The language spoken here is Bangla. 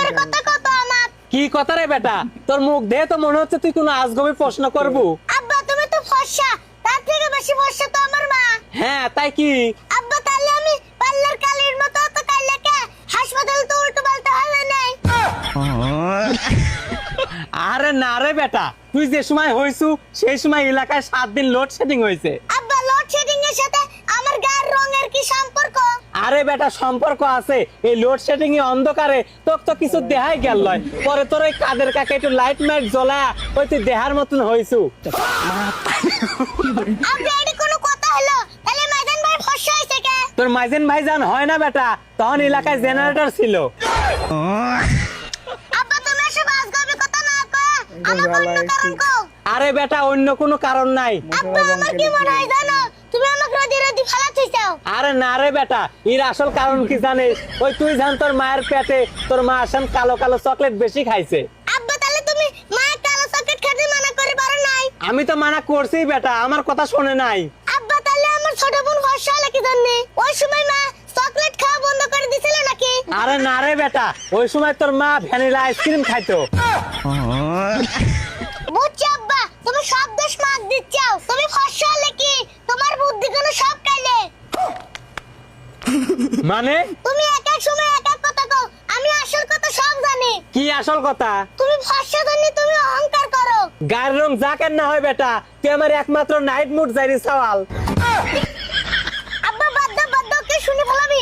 মুখের কথা কত আমার। কি কথা রে বেটা, তোর মুখ দেখে তো মনে হচ্ছে তুই কোনো আজগবি প্রশ্ন করবো। আব্বা তুমি তো ফর্সা, তার থেকে বেশি ফর্সা তো আমার মা। হ্যাঁ তাই কি? আব্বা তাহলে আমি পাল্লার কালির মতো তো কাইলাকে হাসপাতাল তো উল্টো পাল্টা হবে নাই। আরে না রে বেটা, তুই যে সময় হইছু সেই সময় এলাকায় 7 দিন লোডশেডিং হয়েছে। আব্বা লোডশেডিং এর সাথে আমার গায়ের রঙের কি সম্পর্ক? আরে বেটা সম্পর্ক আছে, এই লোডশেডিং এ অন্ধকারে তোর তো কিছু দেখাই গেল নয়, পরে তোর ওই কাদের কাকে একটু লাইট মাইট জ্বলা ওই তুই দেহার মতন হইছু। আব্বা এটা কোনো কথা হলো? তাহলে মাইজান ভাই ফর্সা হইছে কে? তোর মাইজেন ভাইজান হয় না বেটা, তখন এলাকায় জেনারেটর ছিল। আব্বা তুমি এসব আজগবি কথা না কয় আমার অন্য কারণ কও। আরে বেটা অন্য কোনো কারণ নাই। আব্বা আমার কি মনে হয় জানো, তুমি আমাকে রদি রদি ফালাতেছাও। আরে না রে বেটা, এর আসল কারণ কি জানিস? ওই তুই জান তোর মায়ের পেটে তোর মা আসান কালো কালো চকলেট বেশি খাইছে। আব্বা তাহলে তুমি মায়ের কালো চকলেট খেতে মানা করে পারো নাই? আমি তো মানা করছি বেটা, আমার কথা শোনে নাই। আব্বা তাহলে আমার ছোট বোন ফর্সা হলো কি জন্য? ওই সময় মা চকলেট খাওয়া বন্ধ করে দিছিল নাকি? আরে না রে বেটা, ওই সময় তোর মা ভ্যানিলা আইসক্রিম খাইতো। বুঝছি আব্বা, তুমি সব দোষ মাগ দিচ্ছাও। তুমি ফর্সা হলে কি তোমার বুদ্ধি কোনো সব কাইলে? মানে তুমি এক এক সময় এক এক কথা কও, আমি আসল কথা সব জানি। কি আসল কথা? তুমি ফর্সা জন্য তুমি অহংকার করো। গায়ের রং যা কেন না হয় বেটা, তুই আমার একমাত্র নাইট মুড যাইরি সওয়াল। আব্বা বাদ দাও কে শুনে ফেলাবি।